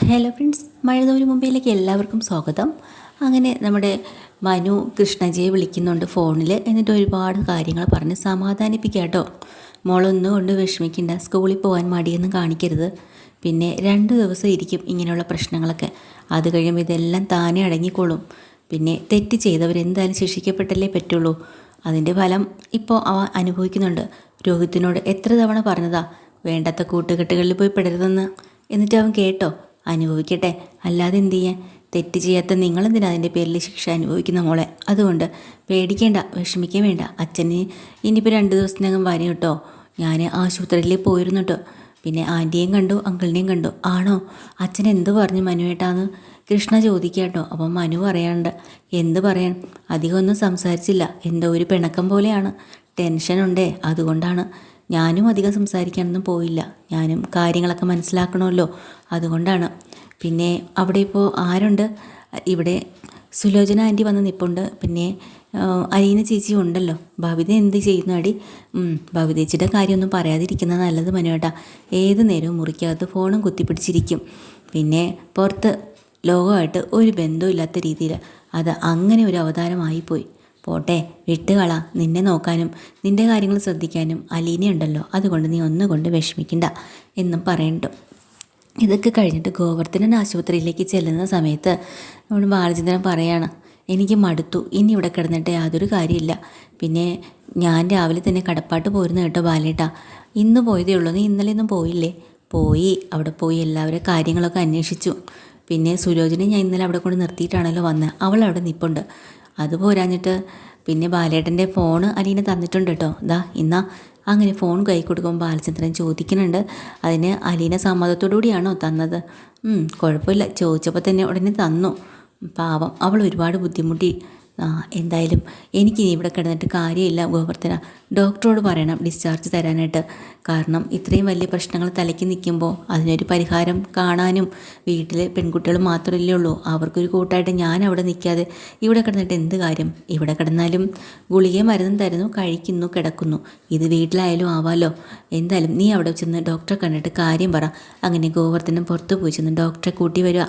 Hello friends, മഴതോരു മുംബൈയിലേക്ക് എല്ലാവർക്കും സ്വാഗതം. അങ്ങനെ നമ്മുടെ മനു കൃഷ്ണജിയെ വിളിക്കുന്നുണ്ട് ഫോണിൽ. എന്നിട്ട് ഒരുപാട് കാര്യങ്ങൾ പറഞ്ഞ് സമാധാനിപ്പിക്കുക കേട്ടോ. മോളൊന്നും കൊണ്ട് വിഷമിക്കണ്ട, സ്കൂളിൽ പോകാൻ മടിയൊന്നും കാണിക്കരുത്. പിന്നെ 2 ദിവസം ഇരിക്കും ഇങ്ങനെയുള്ള പ്രശ്നങ്ങളൊക്കെ. അത് കഴിയുമ്പോൾ ഇതെല്ലാം താനേ അടങ്ങിക്കോളും. പിന്നെ തെറ്റ് ചെയ്തവരെന്തായാലും ശിക്ഷിക്കപ്പെട്ടല്ലേ പറ്റുള്ളൂ. അതിൻ്റെ ഫലം ഇപ്പോൾ അവ അനുഭവിക്കുന്നുണ്ട്. രോഹിത്തിനോട് എത്ര തവണ പറഞ്ഞതാ വേണ്ടാത്ത കൂട്ടുകെട്ടുകളിൽ പോയി പെടരുതെന്ന്. എന്നിട്ട് അവൻ കേട്ടോ? അനുഭവിക്കട്ടെ, അല്ലാതെ എന്തു ചെയ്യാൻ. തെറ്റ് ചെയ്യാത്ത നിങ്ങളെന്തിനാ അതിൻ്റെ പേരിൽ ശിക്ഷ അനുഭവിക്കുന്ന മോളെ? അതുകൊണ്ട് പേടിക്കേണ്ട, വിഷമിക്കാൻ വേണ്ട. അച്ഛന് ഇനിയിപ്പോൾ 2 ദിവസത്തിനകം വരും കേട്ടോ. ഞാൻ ആശുപത്രിയിൽ പോയിരുന്നു കേട്ടോ. പിന്നെ ആൻറ്റിയെയും കണ്ടു, അങ്കിളിനെയും കണ്ടു. ആണോ? അച്ഛൻ എന്ത് പറഞ്ഞു മനുവേട്ടാന്ന് കൃഷ്ണ ചോദിക്കുക കേട്ടോ. അപ്പം മനു പറയാണ്ട് എന്ത് പറയാൻ, അധികമൊന്നും സംസാരിച്ചില്ല. എന്തോ ഒരു പിണക്കം പോലെയാണ്. ടെൻഷനുണ്ടേ, അതുകൊണ്ടാണ്. ഞാനും അധികം സംസാരിക്കാനൊന്നും പോയില്ല. ഞാനും കാര്യങ്ങളൊക്കെ മനസ്സിലാക്കണമല്ലോ, അതുകൊണ്ടാണ്. പിന്നെ അവിടെ ഇപ്പോൾ ആരുണ്ട്? ഇവിടെ സുലോചന ആൻറ്റി വന്ന് നിൽപ്പുണ്ട്. പിന്നെ അലീന ചേച്ചി ഉണ്ടല്ലോ. ഭവിത എന്ത് ചെയ്യുന്നു അടി? ഭവിതേച്ചിയുടെ കാര്യമൊന്നും പറയാതിരിക്കുന്നത് നല്ലത് മനുവേട്ടാ. ഏത് നേരവും മുറിക്കകത്ത് ഫോണും കുത്തിപ്പിടിച്ചിരിക്കും. പിന്നെ പുറത്ത് ലോകമായിട്ട് ഒരു ബന്ധമില്ലാത്ത രീതിയിൽ അത് അങ്ങനെ ഒരു അവതാരമായിപ്പോയി. പോട്ടെ, വിട്ടുകള. നിന്നെ നോക്കാനും നിൻ്റെ കാര്യങ്ങൾ ശ്രദ്ധിക്കാനും അലീനയുണ്ടല്ലോ. അതുകൊണ്ട് നീ ഒന്നുകൊണ്ട് വിഷമിക്കണ്ട എന്നും പറയണ്ടു. ഇതൊക്കെ കഴിഞ്ഞിട്ട് ഗോവർദ്ധനൻ ആശുപത്രിയിലേക്ക് ചെല്ലുന്ന സമയത്ത് നമ്മുടെ ബാലചന്ദ്രൻ പറയാണ്, എനിക്ക് മടുത്തു, ഇനി ഇവിടെ കിടന്നിട്ട് യാതൊരു കാര്യമില്ല. പിന്നെ ഞാൻ രാവിലെ തന്നെ കടപ്പാട്ട് പോരുന്നു കേട്ടോ ബാലേട്ടാ. ഇന്ന് പോയതേ ഉള്ളൂ, നീ ഇന്നലെയൊന്നും പോയില്ലേ? പോയി. അവിടെ പോയി എല്ലാവരും കാര്യങ്ങളൊക്കെ അന്വേഷിച്ചു. പിന്നെ സുലോചനെ ഞാൻ ഇന്നലെ അവിടെ കൊണ്ട് നിർത്തിയിട്ടാണല്ലോ വന്നത്. അവൾ അവിടെ നിൽപ്പുണ്ട്. അത് പോരാഞ്ഞിട്ട് പിന്നെ ബാലേട്ടൻ്റെ ഫോണ് അലീന തന്നിട്ടുണ്ട് കേട്ടോ. ദാ ഇന്നാ. അങ്ങനെ ഫോൺ കൈ കൊടുക്കുമ്പോൾ ബാലചന്ദ്രൻ ചോദിക്കുന്നുണ്ട്, അതിന് അലീന സമ്മതത്തോടു കൂടിയാണോ തന്നത്? കുഴപ്പമില്ല, ചോദിച്ചപ്പോൾ തന്നെ ഉടനെ തന്നു. പാവം, അവൾ ഒരുപാട് ബുദ്ധിമുട്ടി. എന്തായാലും എനിക്കിനി ഇവിടെ കിടന്നിട്ട് കാര്യമില്ല ഗോവർദ്ധന. ഡോക്ടറോട് പറയണം ഡിസ്ചാർജ് തരാനായിട്ട്. കാരണം ഇത്രയും വലിയ പ്രശ്നങ്ങൾ തലയ്ക്ക് നിൽക്കുമ്പോൾ അതിനൊരു പരിഹാരം കാണാനും വീട്ടിൽ പെൺകുട്ടികൾ മാത്രമല്ലേ ഉള്ളൂ. അവർക്കൊരു കൂട്ടായിട്ട് ഞാൻ അവിടെ നിൽക്കാതെ ഇവിടെ കിടന്നിട്ട് എന്ത് കാര്യം? ഇവിടെ കിടന്നാലും ഗുളികയും മരുന്നും തരുന്നു, കഴിക്കുന്നു, കിടക്കുന്നു. ഇത് വീട്ടിലായാലും ആവാമല്ലോ. എന്തായാലും നീ അവിടെ ചെന്ന് ഡോക്ടറെ കണ്ടിട്ട് കാര്യം പറ. അങ്ങനെ ഗോവർദ്ധനം പുറത്ത് പോയി ചെന്ന് ഡോക്ടറെ കൂട്ടി വരിക.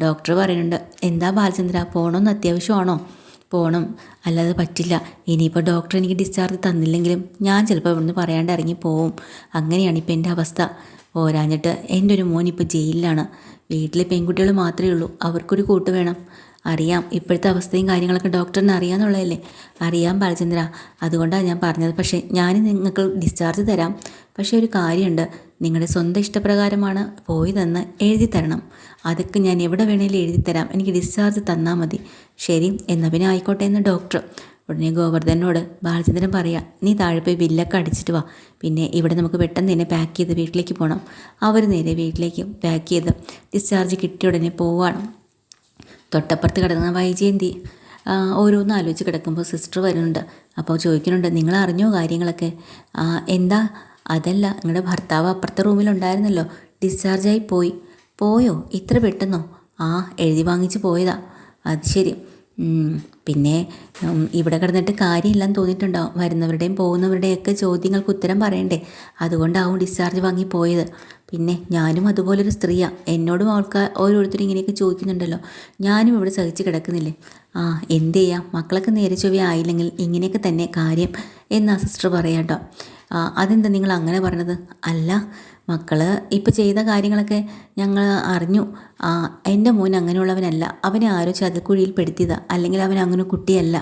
ഡോക്ടർ പറയുന്നുണ്ട്, എന്താ ബാലചന്ദ്ര, പോകണമെന്ന് അത്യാവശ്യമാണോ? പോകണം, അല്ലാതെ പറ്റില്ല. ഇനിയിപ്പോൾ ഡോക്ടർ എനിക്ക് ഡിസ്ചാർജ് തന്നില്ലെങ്കിലും ഞാൻ ചിലപ്പോൾ ഇവിടുന്ന് പറയാണ്ട് ഇറങ്ങി പോവും. അങ്ങനെയാണ് ഇപ്പം എൻ്റെ അവസ്ഥ. പോരാഞ്ഞിട്ട് എൻ്റെ ഒരു മോൻ ഇപ്പോൾ ജയിലിലാണ്. വീട്ടിൽ പെൺകുട്ടികൾ മാത്രമേ ഉള്ളൂ, അവർക്കൊരു കൂട്ട് വേണം. അറിയാം, ഇപ്പോഴത്തെ അവസ്ഥയും കാര്യങ്ങളൊക്കെ ഡോക്ടറിന് അറിയാമെന്നുള്ളതല്ലേ? അറിയാം ബാലചന്ദ്ര, അതുകൊണ്ടാണ് ഞാൻ പറഞ്ഞത്. പക്ഷേ ഞാൻ നിങ്ങൾക്ക് ഡിസ്ചാർജ് തരാം. പക്ഷേ ഒരു കാര്യമുണ്ട്, നിങ്ങളുടെ സ്വന്തം ഇഷ്ടപ്രകാരമാണ് പോയതെന്ന് എഴുതി തരണം. അതൊക്കെ ഞാൻ എവിടെ വേണേലും എഴുതി തരാം, എനിക്ക് ഡിസ്ചാർജ് തന്നാൽ മതി. ശരി, എന്നാൽ പിന്നെ ആയിക്കോട്ടെ എന്ന് ഡോക്ടർ. ഉടനെ ഗോവർദ്ധനോട് ബാലചന്ദ്രൻ പറയാം, നീ താഴെ പോയി ബില്ലൊക്കെ അടിച്ചിട്ട് വാ. പിന്നെ ഇവിടെ നമുക്ക് പെട്ടെന്ന് തന്നെ പാക്ക് ചെയ്ത് വീട്ടിലേക്ക് പോകണം. അവർ നേരെ വീട്ടിലേക്ക് പാക്ക് ചെയ്ത് ഡിസ്ചാർജ് കിട്ടിയ ഉടനെ പോവാണ്. തൊട്ടപ്പുറത്ത് കിടക്കുന്ന വൈജയന്തി ഓരോന്ന് ആലോചിച്ച് കിടക്കുമ്പോൾ സിസ്റ്റർ വരുന്നുണ്ട്. അപ്പോൾ ചോദിക്കുന്നുണ്ട്, നിങ്ങൾ അറിഞ്ഞോ കാര്യങ്ങളൊക്കെ? എന്താ? അതല്ല, നിങ്ങളുടെ ഭർത്താവ് അപ്പുറത്തെ റൂമിലുണ്ടായിരുന്നല്ലോ, ഡിസ്ചാർജായി പോയോ? ഇത്ര പെട്ടെന്നോ? എഴുതി വാങ്ങിച്ച് പോയതാ. അത് ശരി. പിന്നെ ഇവിടെ കിടന്നിട്ട് കാര്യമില്ലെന്ന് തോന്നിയിട്ടുണ്ടാവും. വരുന്നവരുടെയും പോകുന്നവരുടെയൊക്കെ ചോദ്യങ്ങൾക്ക് ഉത്തരം പറയണ്ടേ, അതുകൊണ്ടാവും ഡിസ്ചാർജ് വാങ്ങി പോയത്. പിന്നെ ഞാനും അതുപോലൊരു സ്ത്രീയാണ്. എന്നോടും ഓരോരുത്തരും ഇങ്ങനെയൊക്കെ ചോദിക്കുന്നുണ്ടല്ലോ. ഞാനും ഇവിടെ സഹിച്ച് കിടക്കുന്നില്ലേ? എന്ത് ചെയ്യാം, മക്കളൊക്കെ നേരെ ചൊവ്വ ആയില്ലെങ്കിൽ ഇങ്ങനെയൊക്കെ തന്നെ കാര്യം എന്നാ സിസ്റ്റർ പറയാം കേട്ടോ. അതെന്താ നിങ്ങൾ അങ്ങനെ പറഞ്ഞത്? അല്ല, മക്കൾ ഇപ്പോൾ ചെയ്ത കാര്യങ്ങളൊക്കെ ഞങ്ങൾ അറിഞ്ഞു. എൻ്റെ മോൻ അങ്ങനെയുള്ളവനല്ല, അവനെ ആരോ ചതിക്കുഴിയിൽ പെടുത്തിയതാ, അല്ലെങ്കിൽ അവൻ അങ്ങനെ കുട്ടിയല്ല.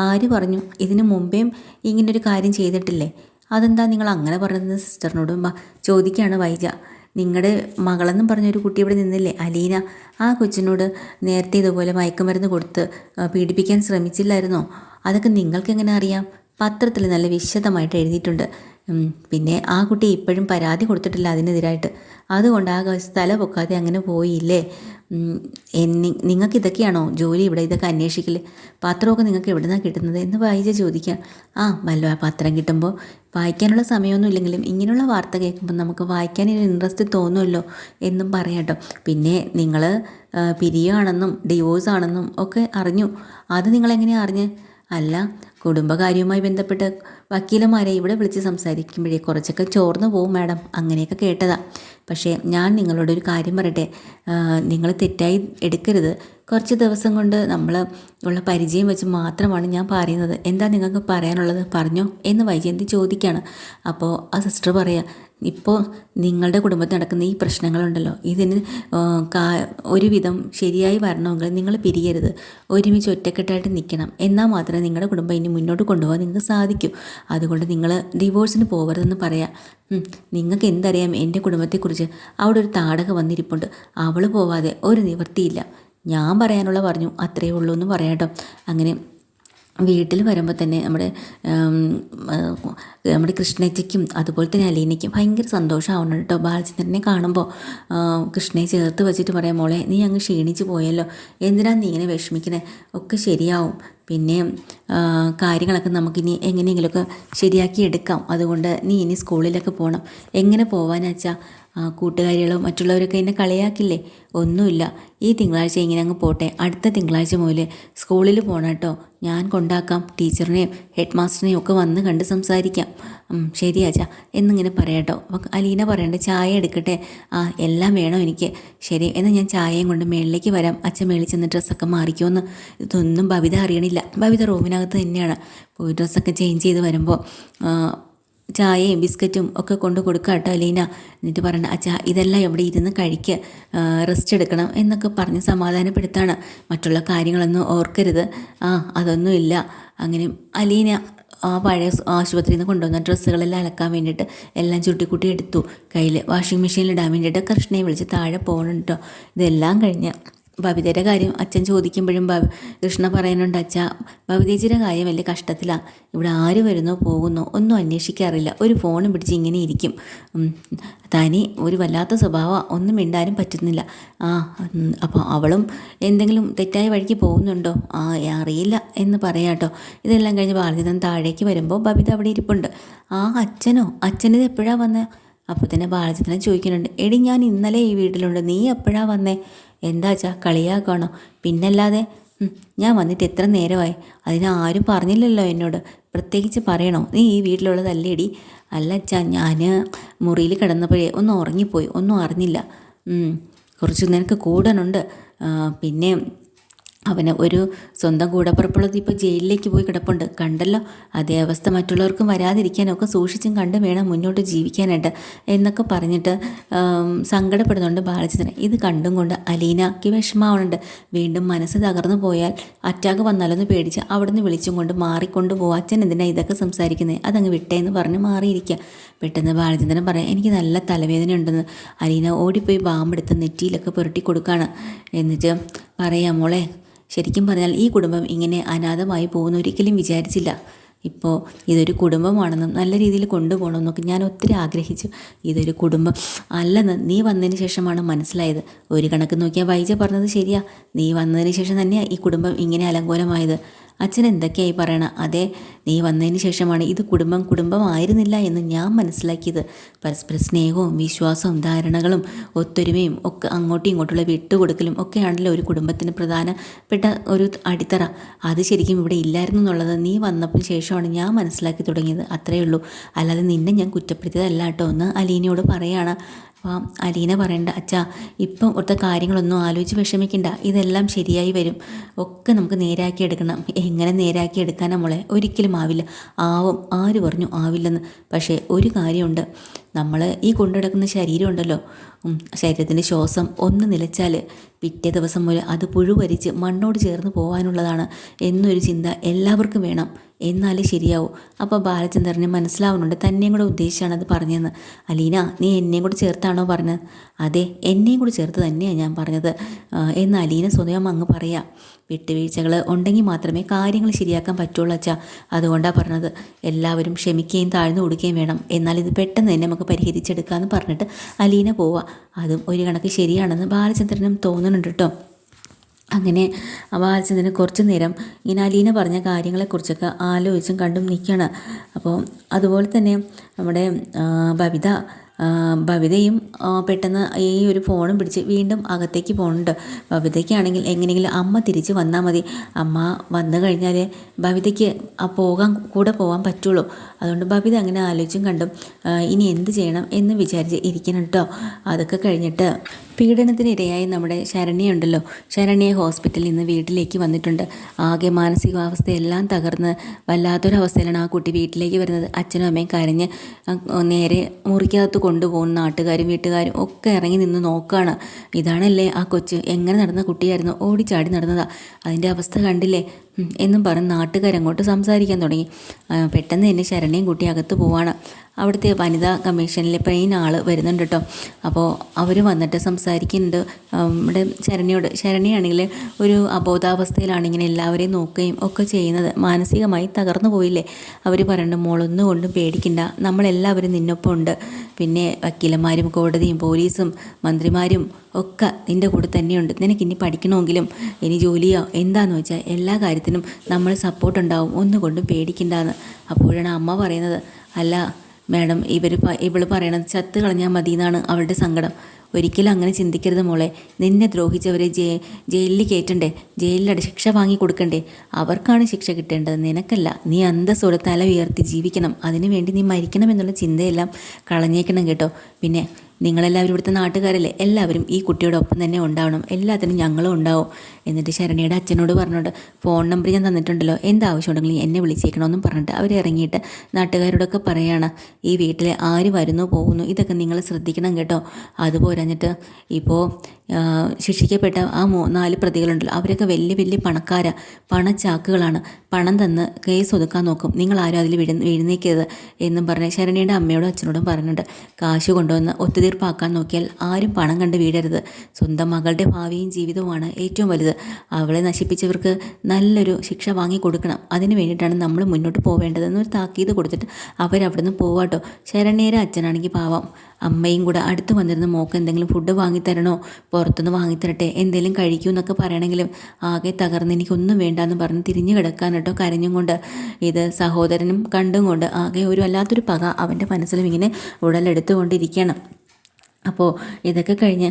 ആര് പറഞ്ഞു? ഇതിനു മുമ്പേയും ഇങ്ങനൊരു കാര്യം ചെയ്തിട്ടില്ലേ? അതെന്താ നിങ്ങൾ അങ്ങനെ പറഞ്ഞത്? സിസ്റ്ററിനോടും ചോദിക്കുകയാണ് വൈജ. നിങ്ങളുടെ മകളെന്നും പറഞ്ഞൊരു കുട്ടി ഇവിടെ നിന്നില്ലേ, അലീന, ആ കൊച്ചിനോട് നേരത്തെ ഇതുപോലെ മയക്കുമരുന്ന് കൊടുത്ത് പീഡിപ്പിക്കാൻ ശ്രമിച്ചില്ലായിരുന്നോ? അതൊക്കെ നിങ്ങൾക്ക് എങ്ങനെ അറിയാം? പത്രത്തിൽ നല്ല വിശദമായിട്ട് എഴുതിയിട്ടുണ്ട്. പിന്നെ ആ കുട്ടി ഇപ്പോഴും പരാതി കൊടുത്തിട്ടില്ല അതിനെതിരായിട്ട്. അതുകൊണ്ട് ആ സ്ഥലം പൊക്കാതെ അങ്ങനെ പോയില്ലേ? നിങ്ങൾക്ക് ഇതൊക്കെയാണോ ജോലി ഇവിടെ? ഇതൊക്കെ അന്വേഷിക്കില്ലേ? പത്രമൊക്കെ നിങ്ങൾക്ക് എവിടെ നിന്നാണ് കിട്ടുന്നത് എന്ന് വൈജ ചോദിക്കാം. വല്ല പത്രം കിട്ടുമ്പോൾ വായിക്കാനുള്ള സമയമൊന്നും ഇല്ലെങ്കിലും ഇങ്ങനെയുള്ള വാർത്ത കേൾക്കുമ്പോൾ നമുക്ക് വായിക്കാനൊരു ഇൻട്രസ്റ്റ് തോന്നുമല്ലോ എന്നും പറയാം കേട്ടോ. പിന്നെ നിങ്ങൾ പിരിയുകയാണെന്നും ഡിവോഴ്സ് ആണെന്നും ഒക്കെ അറിഞ്ഞു. അത് നിങ്ങളെങ്ങനെയാണ് അറിഞ്ഞ്? അല്ല, കുടുംബകാര്യവുമായി ബന്ധപ്പെട്ട് വക്കീലന്മാരെ ഇവിടെ വിളിച്ച് സംസാരിക്കുമ്പോഴേ കുറച്ചൊക്കെ ചോർന്നു പോവും മാഡം, അങ്ങനെയൊക്കെ കേട്ടതാ. പക്ഷേ ഞാൻ നിങ്ങളോട് ഒരു കാര്യം പറയട്ടെ, നിങ്ങൾ തെറ്റായി എടുക്കരുത്. കുറച്ച് ദിവസം കൊണ്ട് നമ്മൾ ഉള്ള പരിചയം വെച്ച് മാത്രമാണ് ഞാൻ പറയുന്നത്. എന്താ നിങ്ങൾക്ക് പറയാനുള്ളത്, പറഞ്ഞോ എന്ന് വൈജയന്തി ചോദിക്കുകയാണ്. അപ്പോൾ ആ സിസ്റ്റർ പറയാ, ഇപ്പോൾ നിങ്ങളുടെ കുടുംബത്തിൽ നടക്കുന്ന ഈ പ്രശ്നങ്ങളുണ്ടല്ലോ, ഇതിന് ഒരുവിധം ശരിയായി വരണമെങ്കിൽ നിങ്ങൾ പിരിയരുത്, ഒരുമിച്ച് ഒറ്റക്കെട്ടായിട്ട് നിൽക്കണം. എന്നാൽ മാത്രമേ നിങ്ങളുടെ കുടുംബം ഇനി മുന്നോട്ട് കൊണ്ടുപോകാൻ നിങ്ങൾക്ക് സാധിക്കൂ. അതുകൊണ്ട് നിങ്ങൾ ഡിവോഴ്സിന് പോകരുതെന്ന് പറയാം. നിങ്ങൾക്ക് എന്തറിയാം എൻ്റെ കുടുംബത്തെക്കുറിച്ച്? അവിടെ ഒരു താടക വന്നിരിപ്പുണ്ട്, അവൾ പോവാതെ ഒരു നിവൃത്തിയില്ല. ഞാൻ പറയാനുള്ള പറഞ്ഞു, അത്രയേ ഉള്ളൂ എന്ന് പറയാം കേട്ടോ. അങ്ങനെ വീട്ടിൽ വരുമ്പോൾ തന്നെ നമ്മുടെ കൃഷ്ണേച്ചിക്കും അതുപോലെ തന്നെ അലീനയ്ക്കും ഭയങ്കര സന്തോഷമാവണം കേട്ടോ. ബാലചന്ദ്രനെ കാണുമ്പോൾ കൃഷ്ണയെ ചേർത്ത് വെച്ചിട്ട് പറയാം, മോളെ നീ അങ്ങ് ക്ഷീണിച്ച് പോയല്ലോ, എന്തിനാ നീ ഇങ്ങനെ വിഷമിക്കണേ, ഒക്കെ ശരിയാവും. പിന്നെ കാര്യങ്ങളൊക്കെ നമുക്കിനി എങ്ങനെയെങ്കിലുമൊക്കെ ശരിയാക്കി എടുക്കാം. അതുകൊണ്ട് നീ ഇനി സ്കൂളിലൊക്കെ പോകണം. എങ്ങനെ പോവാനാച്ചാ? കൂട്ടുകാരികളോ മറ്റുള്ളവരൊക്കെ എന്നെ കളിയാക്കില്ലേ? ഒന്നുമില്ല, ഈ തിങ്കളാഴ്ച ഇങ്ങനെ അങ്ങ് പോട്ടെ, അടുത്ത തിങ്കളാഴ്ച മുതൽ സ്കൂളിൽ പോകണം കേട്ടോ, ഞാൻ കൊണ്ടാക്കാം. ടീച്ചറിനെയും ഹെഡ് മാസ്റ്ററിനെയും ഒക്കെ വന്ന് കണ്ട് സംസാരിക്കാം. ശരിയാച്ചാ എന്നിങ്ങനെ പറയാട്ടോ. അപ്പം അലീന പറയണ്ടേ, ചായ എടുക്കട്ടെ? എല്ലാം വേണം എനിക്ക്. ശരി, എന്നാൽ ഞാൻ ചായയും കൊണ്ട് മേളിലേക്ക് വരാം. അച്ഛൻ മേളിൽ ചെന്ന് ഡ്രസ്സൊക്കെ മാറിക്കുമെന്ന്. ഇതൊന്നും ബബിത അറിയണില്ല. ബബിത റൂമിനകത്ത് തന്നെയാണ്. പോയി ഡ്രസ്സൊക്കെ ചേഞ്ച് ചെയ്ത് വരുമ്പോൾ ചായയും ബിസ്ക്കറ്റും ഒക്കെ കൊണ്ട് കൊടുക്കുക കേട്ടോ അലീന. എന്നിട്ട് പറയണ്ട, അച്ഛാ ഇതെല്ലാം ഇവിടെ ഇരുന്ന് കഴിക്കുക, റെസ്റ്റ് എടുക്കണം എന്നൊക്കെ പറഞ്ഞ് സമാധാനപ്പെടുത്താണ്. മറ്റുള്ള കാര്യങ്ങളൊന്നും ഓർക്കരുത്, അതൊന്നുമില്ല. അങ്ങനെ അലീന പഴയ ആശുപത്രിയിൽ നിന്ന് കൊണ്ടുവന്ന ഡ്രസ്സുകളെല്ലാം അലക്കാൻ വേണ്ടിയിട്ട് എല്ലാം ചുട്ടിക്കുട്ടി എടുത്തു. കയ്യിൽ വാഷിംഗ് മെഷീനിൽ ഇടാൻ വേണ്ടിയിട്ട് കൃഷ്ണയെ വിളിച്ച് താഴെ പോകണം കേട്ടോ. ഇതെല്ലാം കഴിഞ്ഞ് ബബിതയുടെ കാര്യം അച്ഛൻ ചോദിക്കുമ്പോഴും കൃഷ്ണ പറയുന്നുണ്ട്, അച്ഛാ ബബിതേച്ചിയുടെ കാര്യം വലിയ കഷ്ടത്തിലാണ്. ഇവിടെ ആര് വരുന്നോ പോകുന്നോ ഒന്നും അന്വേഷിക്കാറില്ല, ഒരു ഫോണും പിടിച്ച് ഇങ്ങനെ ഇരിക്കും. തനി ഒരു വല്ലാത്ത സ്വഭാവമാണ്, ഒന്നും മിണ്ടാനും പറ്റുന്നില്ല. അപ്പോൾ അവളും എന്തെങ്കിലും തെറ്റായ വഴിക്ക് പോകുന്നുണ്ടോ? അറിയില്ല എന്ന് പറയാട്ടോ. ഇതെല്ലാം കഴിഞ്ഞ് ബാലചന്ദ്രൻ താഴേക്ക് വരുമ്പോൾ ബബിത അവിടെ ഇരിപ്പുണ്ട്. അച്ഛനോ? അച്ഛനിത് എപ്പോഴാണ് വന്നത്? അപ്പോൾ തന്നെ ബാലചന്ദ്രൻ ചോദിക്കുന്നുണ്ട്, എടി ഞാൻ ഇന്നലെ ഈ വീട്ടിലുണ്ട്, നീ എപ്പോഴാണ് വന്നേ? എന്താ അച്ഛാ കളിയാക്കാണോ? പിന്നല്ലാതെ, ഞാൻ വന്നിട്ട് എത്ര നേരമായി? അതിന് ആരും പറഞ്ഞില്ലല്ലോ എന്നോട്, പ്രത്യേകിച്ച് പറയണോ? നീ ഈ വീട്ടിലുള്ളതല്ലേടി? അല്ല അച്ഛാ, ഞാൻ മുറിയിൽ കിടന്നപ്പോഴേ ഒന്ന് ഉറങ്ങിപ്പോയി, ഒന്നും അറിഞ്ഞില്ല. കുറച്ച് നിനക്ക് കൂടാനുണ്ട്. പിന്നെ അവന് ഒരു സ്വന്തം കൂടപ്പുറപ്പുള്ളത് ഇപ്പോൾ ജയിലിലേക്ക് പോയി കിടപ്പുണ്ട്, കണ്ടല്ലോ. അതേ അവസ്ഥ മറ്റുള്ളവർക്കും വരാതിരിക്കാനൊക്കെ സൂക്ഷിച്ചും കണ്ടും വേണം മുന്നോട്ട് ജീവിക്കാനായിട്ട് എന്നൊക്കെ പറഞ്ഞിട്ട് സങ്കടപ്പെടുന്നുണ്ട് ബാലചന്ദ്രൻ. ഇത് കണ്ടും കൊണ്ട് അലീനയ്ക്ക് വിഷമാവുന്നുണ്ട്. വീണ്ടും മനസ്സ് തകർന്നു പോയാൽ അറ്റാക്ക് വന്നാലൊന്ന് പേടിച്ച് അവിടുന്ന് വിളിച്ചും കൊണ്ട് മാറിക്കൊണ്ട് പോകും. അച്ഛൻ എന്തിനാണ് ഇതൊക്കെ സംസാരിക്കുന്നത്, അതങ്ങ് വിട്ടേന്ന് പറഞ്ഞ് മാറിയിരിക്കുക. പെട്ടെന്ന് ബാലചന്ദ്രൻ പറയാം, എനിക്ക് നല്ല തലവേദന ഉണ്ടെന്ന്. അലീന ഓടിപ്പോയി ബാമ്പെടുത്ത് നെറ്റിയിലൊക്കെ പുരട്ടി കൊടുക്കുകയാണ്. എന്നിട്ട് പറയാം, മോളെ ശരിക്കും പറഞ്ഞാൽ ഈ കുടുംബം ഇങ്ങനെ അനാഥമായി പോകുന്ന ഒരിക്കലും വിചാരിച്ചില്ല. ഇപ്പോൾ ഇതൊരു കുടുംബമാണെന്നും നല്ല രീതിയിൽ കൊണ്ടുപോകണമെന്നൊക്കെ ഞാൻ ഒത്തിരി ആഗ്രഹിച്ചു. ഇതൊരു കുടുംബം അല്ലെന്ന് നീ വന്നതിന് ശേഷമാണ് മനസ്സിലായത്. ഒരു കണക്ക് നോക്കിയാൽ വൈജ പറഞ്ഞത് ശരിയാ, നീ വന്നതിന് ശേഷം തന്നെയാണ് ഈ കുടുംബം ഇങ്ങനെ അലങ്കോലമായത്. അച്ഛൻ എന്തൊക്കെയായി പറയണം? അതെ, നീ വന്നതിന് ശേഷമാണ് ഇത് കുടുംബമായിരുന്നില്ല എന്ന് ഞാൻ മനസ്സിലാക്കിയത്. പരസ്പര സ്നേഹവും വിശ്വാസവും ധാരണകളും ഒത്തൊരുമയും ഒക്കെ അങ്ങോട്ടും ഇങ്ങോട്ടുള്ള വിട്ടുകൊടുക്കലും ഒക്കെയാണല്ലോ ഒരു കുടുംബത്തിന് പ്രധാനപ്പെട്ട ഒരു അടിത്തറ. അത് ശരിക്കും ഇവിടെ ഇല്ലായിരുന്നു എന്നുള്ളത് നീ വന്നപ്പോൾ ശേഷമാണ് ഞാൻ മനസ്സിലാക്കി തുടങ്ങിയത്. അത്രയേ ഉള്ളൂ, അല്ലാതെ നിന്നെ ഞാൻ കുറ്റപ്പെടുത്തിയതല്ല കേട്ടോ എന്ന് അലീനയോട് പറയാണ്. അപ്പം അലീന പറയണ്ട, അച്ഛാ ഇപ്പം ഇവിടുത്തെ കാര്യങ്ങളൊന്നും ആലോചിച്ച് വിഷമിക്കണ്ട, ഇതെല്ലാം ശരിയായി വരും, ഒക്കെ നമുക്ക് നേരാക്കി എടുക്കണം. എങ്ങനെ നേരാക്കി എടുക്കാനാ മോളെ? ഒരിക്കലും ആവില്ല. ആവും, ആര് പറഞ്ഞു ആവില്ലെന്ന്? പക്ഷേ ഒരു കാര്യമുണ്ട്, നമ്മൾ ഈ കൊണ്ടുനടക്കുന്ന ശരീരം ഉണ്ടല്ലോ, ശരീരത്തിൻ്റെ ശ്വാസം ഒന്ന് നിലച്ചാൽ പിറ്റേ ദിവസം മുതൽ അത് പുഴുവരിച്ച് മണ്ണോട് ചേർന്ന് പോകാനുള്ളതാണ് എന്നൊരു ചിന്ത എല്ലാവർക്കും വേണം, എന്നാലേ ശരിയാവും. അപ്പോൾ ബാലചന്ദ്രന് മനസ്സിലാവുന്നുണ്ട് തന്നെയും കൂടെ ഉദ്ദേശിച്ചാണ് അത് പറഞ്ഞതെന്ന്. അലീന, നീ എന്നെയും കൂടെ ചേർത്താണോ പറഞ്ഞത്? അതെ, എന്നെയും കൂടി ചേർത്ത് തന്നെയാണ് ഞാൻ പറഞ്ഞത് എന്ന് അലീന സ്വയം അങ്ങ് പറയാം. വിട്ടുവീഴ്ചകൾ ഉണ്ടെങ്കിൽ മാത്രമേ കാര്യങ്ങൾ ശരിയാക്കാൻ പറ്റുള്ളൂ അച്ഛാ, അതുകൊണ്ടാണ് പറഞ്ഞത്. എല്ലാവരും ക്ഷമിക്കുകയും താഴ്ന്നു കൊടുക്കുകയും വേണം, എന്നാൽ ഇത് പെട്ടെന്ന് തന്നെ നമുക്ക് പരിഹരിച്ചെടുക്കാമെന്ന് പറഞ്ഞിട്ട് അലീന പോവുക. അതും ഒരു കണക്ക് ശരിയാണെന്ന് ബാലചന്ദ്രനും തോന്നുന്നുണ്ട് കേട്ടോ. അങ്ങനെ ബാലചന്ദ്രന് കുറച്ച് നേരം ഇങ്ങനെ അലീന പറഞ്ഞ കാര്യങ്ങളെക്കുറിച്ചൊക്കെ ആലോചിച്ചും കണ്ടും നിൽക്കുകയാണ്. അപ്പോൾ അതുപോലെ തന്നെ നമ്മുടെ ബബിത ബബിതയും പെട്ടെന്ന് ഈ ഒരു ഫോണും പിടിച്ച് വീണ്ടും അകത്തേക്ക് പോകുന്നുണ്ട്. ബബിതയ്ക്കാണെങ്കിൽ എങ്ങനെയെങ്കിലും അമ്മ തിരിച്ച് വന്നാൽ മതി, അമ്മ വന്നു കഴിഞ്ഞാൽ ബബിതയ്ക്ക് കൂടെ പോകാൻ പറ്റുള്ളൂ. അതുകൊണ്ട് ബബിത അങ്ങനെ ആലോചിച്ചും കണ്ടും ഇനി എന്ത് ചെയ്യണം എന്ന് വിചാരിച്ച് ഇരിക്കണം കേട്ടോ. അതൊക്കെ കഴിഞ്ഞിട്ട് പീഡനത്തിനിരയായി നമ്മുടെ ശരണ്യ ശരണ്യെ ഹോസ്പിറ്റലിൽ നിന്ന് വീട്ടിലേക്ക് വന്നിട്ടുണ്ട്. ആകെ മാനസികാവസ്ഥയെല്ലാം തകർന്ന് വല്ലാത്തൊരവസ്ഥയിലാണ് ആ കുട്ടി വീട്ടിലേക്ക് വരുന്നത്. അച്ഛനും അമ്മയും കരഞ്ഞ് നേരെ മുറിക്കകത്ത് കൊണ്ടുപോകുന്ന നാട്ടുകാരും വീട്ടുകാരും ഒക്കെ ഇറങ്ങി നിന്ന് നോക്കുകയാണ്. ഇതാണല്ലേ ആ കൊച്ച്, എങ്ങനെ നടന്ന കുട്ടിയായിരുന്നു, ഓടിച്ചാടി നടന്നതാ, അതിൻ്റെ അവസ്ഥ കണ്ടില്ലേ എന്നും പറഞ്ഞ് നാട്ടുകാരങ്ങോട്ട് സംസാരിക്കാൻ തുടങ്ങി. പെട്ടെന്ന് തന്നെ ശരണ്യയും കുട്ടി അകത്ത് പോവാണ്. അവിടുത്തെ വനിതാ കമ്മീഷനിലെ മെയിൻ ആൾ വരുന്നുണ്ട് കേട്ടോ. അപ്പോൾ അവർ വന്നിട്ട് സംസാരിക്കുന്നുണ്ട് നമ്മുടെ ശരണ്യയാണെങ്കിൽ ഒരു അബോധാവസ്ഥയിലാണ് ഇങ്ങനെ എല്ലാവരെയും നോക്കുകയും ഒക്കെ ചെയ്യുന്നത്. മാനസികമായി തകർന്നു പോയില്ലേ. അവർ പറയുന്നുണ്ട്, മോളൊന്നും കൊണ്ടും പേടിക്കണ്ട, നമ്മളെല്ലാവരും നിന്നൊപ്പം ഉണ്ട്. പിന്നെ വക്കീലന്മാരും കോടതിയും പോലീസും മന്ത്രിമാരും ഒക്കെ നിൻ്റെ കൂടെ തന്നെയുണ്ട്. നിനക്കിനി പഠിക്കണമെങ്കിലും ഇനി ജോലിയോ എന്താണെന്ന് വെച്ചാൽ എല്ലാ കാര്യത്തിനും നമ്മൾ സപ്പോർട്ട് ഉണ്ടാവും, ഒന്നുകൊണ്ടും പേടിക്കണ്ടെന്ന്. അപ്പോഴാണ് അമ്മ പറയുന്നത്, അല്ല മാഡം, ഇവള് പറയണത് ചത്ത് കളഞ്ഞാൽ മതി എന്നാണ് അവളുടെ സങ്കടം. ഒരിക്കലും അങ്ങനെ ചിന്തിക്കരുത് മോളെ. നിന്നെ ദ്രോഹിച്ചവരെ ജയിലിൽ കയറ്റണ്ടേ, ജയിലിൽ ശിക്ഷ വാങ്ങി കൊടുക്കണ്ടേ, അവർക്കാണ് ശിക്ഷ കിട്ടേണ്ടത്, നിനക്കല്ല. നീ അന്തസ്സോടെ തല ഉയർത്തി ജീവിക്കണം, അതിനുവേണ്ടി നീ മരിക്കണം എന്നുള്ള ചിന്തയെല്ലാം കളഞ്ഞേക്കണം കേട്ടോ. പിന്നെ നിങ്ങളെല്ലാവരും ഇവിടുത്തെ നാട്ടുകാരല്ലേ, എല്ലാവരും ഈ കുട്ടിയുടെ ഒപ്പം തന്നെ ഉണ്ടാവണം, എല്ലാത്തിനും ഞങ്ങളും ഉണ്ടാവും. എന്നിട്ട് ശരണ്യയുടെ അച്ഛനോട് പറഞ്ഞോണ്ട്, ഫോൺ നമ്പർ ഞാൻ തന്നിട്ടുണ്ടല്ലോ, എന്താവശ്യം ഉണ്ടെങ്കിലും എന്നെ വിളിച്ചേക്കണമെന്നും പറഞ്ഞിട്ട് അവരിറങ്ങിയിട്ട് നാട്ടുകാരോടൊക്കെ പറയാണ്, ഈ വീട്ടിൽ ആര് വരുന്നു പോകുന്നു ഇതൊക്കെ നിങ്ങൾ ശ്രദ്ധിക്കണം കേട്ടോ. അതുപോരാഞ്ഞിട്ട് ഇപ്പോൾ ശിക്ഷിക്കപ്പെട്ട ആ 4 പ്രതികളുണ്ടല്ലോ, അവരൊക്കെ വലിയ വലിയ പണച്ചാക്കുകളാണ്, പണം തന്ന് കേസ് ഒതുക്കാൻ നോക്കും, നിങ്ങളാരും അതിൽ എഴുന്നേക്കരുത് എന്നും പറഞ്ഞ് ശരണ്യയുടെ അമ്മയോടും അച്ഛനോടും പറഞ്ഞിട്ടുണ്ട്. കാശ് കൊണ്ടുവന്ന് ഒത്തുതീർപ്പാക്കാൻ നോക്കിയാൽ ആരും പണം കണ്ട് വീടരുത്, സ്വന്തം മകളുടെ ഭാവിയും ജീവിതവുമാണ് ഏറ്റവും വലുത്. അവളെ നശിപ്പിച്ചവർക്ക് നല്ലൊരു ശിക്ഷ വാങ്ങി കൊടുക്കണം, അതിന് വേണ്ടിയിട്ടാണ് നമ്മൾ മുന്നോട്ട് പോവേണ്ടതെന്നൊരു താക്കീത് കൊടുത്തിട്ട് അവരവിടുന്ന് പോവാട്ടോ. ശരണ്യയുടെ അച്ഛനാണെങ്കിൽ പാവം, അമ്മയും കൂടെ അടുത്ത് വന്നിരുന്ന് മോക്ക് എന്തെങ്കിലും ഫുഡ് വാങ്ങിത്തരണോ, പുറത്തുനിന്ന് വാങ്ങിത്തരട്ടെ, എന്തെങ്കിലും കഴിക്കൂ എന്നൊക്കെ പറയണമെങ്കിലും ആകെ തകർന്ന് എനിക്കൊന്നും വേണ്ടാന്ന് പറഞ്ഞ് തിരിഞ്ഞു കിടക്കാൻ കേട്ടോ, കരഞ്ഞും കൊണ്ട്. ഇത് സഹോദരനും കണ്ടും കൊണ്ട് ആകെ ഒരു വല്ലാത്തൊരു പക അവൻ്റെ മനസ്സിലും ഇങ്ങനെ ഉടലെടുത്തുകൊണ്ടിരിക്കണം. അപ്പോൾ ഇതൊക്കെ കഴിഞ്ഞ്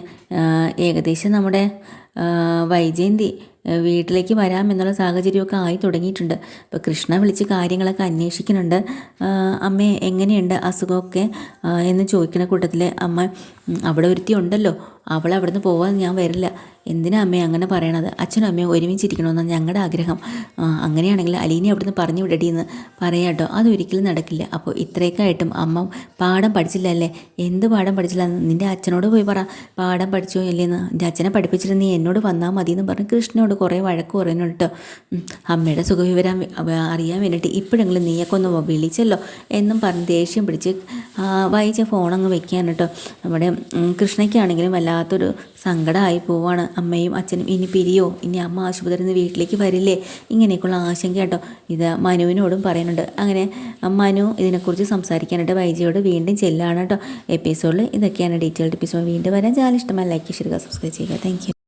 ഏകദേശം നമ്മുടെ വൈജയന്തി വീട്ടിലേക്ക് വരാമെന്നുള്ള സാഹചര്യമൊക്കെ ആയി തുടങ്ങിയിട്ടുണ്ട്. അപ്പോൾ കൃഷ്ണ വിളിച്ച് കാര്യങ്ങളൊക്കെ അന്വേഷിക്കുന്നുണ്ട്. അമ്മേ എങ്ങനെയുണ്ട് അസുഖമൊക്കെ എന്ന് ചോദിക്കുന്ന കൂട്ടത്തിൽ അമ്മ, അവിടെ ഒരുത്തി ഉണ്ടല്ലോ, അവൾ അവിടുന്ന് പോകാൻ ഞാൻ വരില്ല. എന്തിനാ അമ്മേ അങ്ങനെ പറയണത്, അച്ഛനും അമ്മയും ഒരുമിച്ചിരിക്കണമെന്നാണ് ഞങ്ങളുടെ ആഗ്രഹം. അങ്ങനെയാണെങ്കിൽ അലീനെ അവിടുന്ന് പറഞ്ഞു വിടടിയെന്ന് പറയാട്ടോ. അതൊരിക്കലും നടക്കില്ല. അപ്പോൾ ഇത്രയൊക്കെ ആയിട്ടും അമ്മ പാഠം പഠിച്ചില്ലല്ലേ, എന്ത് പാഠം പഠിച്ചില്ല, നിൻ്റെ അച്ഛനോട് പോയി പറ പാഠം പഠിച്ചോ അല്ലേന്ന്, എൻ്റെ അച്ഛനെ പഠിപ്പിച്ചിട്ട് നീ എന്നോട് വന്നാൽ മതി എന്ന് പറഞ്ഞ് കൃഷ്ണനോട് കുറേ വഴക്ക് പറയുന്നുണ്ട് കേട്ടോ. അമ്മയുടെ സുഖവിവരം അറിയാൻ വേണ്ടിയിട്ട് ഇപ്പോഴെങ്കിലും നീയൊക്കെ ഒന്ന് വിളിച്ചല്ലോ എന്നും പറഞ്ഞ് ദേഷ്യം പിടിച്ച് വായിച്ച ഫോണങ്ങ് വെക്കാൻ കേട്ടോ. നമ്മുടെ കൃഷ്ണയ്ക്കാണെങ്കിലും വല്ലാത്തൊരു സങ്കടമായി പോവാണ്. അമ്മയും അച്ഛനും ഇനി പിരിയോ, ഇനി അമ്മ ആശുപത്രിയിൽ നിന്ന് വീട്ടിലേക്ക് വരില്ലേ, ഇങ്ങനെയൊക്കെയുള്ള ആശങ്ക കേട്ടോ. ഇത് മനുവിനോടും പറയുന്നുണ്ട്. അങ്ങനെ മനു ഇതിനെക്കുറിച്ച് സംസാരിക്കാനായിട്ട് വൈജയോട് വീണ്ടും ചെല്ലാണ് കേട്ടോ. എപ്പിസോഡിൽ ഇതൊക്കെയാണ് ഡീറ്റെയിൽഡ് എപ്പിസോഡ്. വീണ്ടും വരാൻ ചാനൽ ഇഷ്ടമായി ലൈക്ക് ചെയ്യുക, സബ്സ്ക്രൈബ് ചെയ്യുക. Thank you.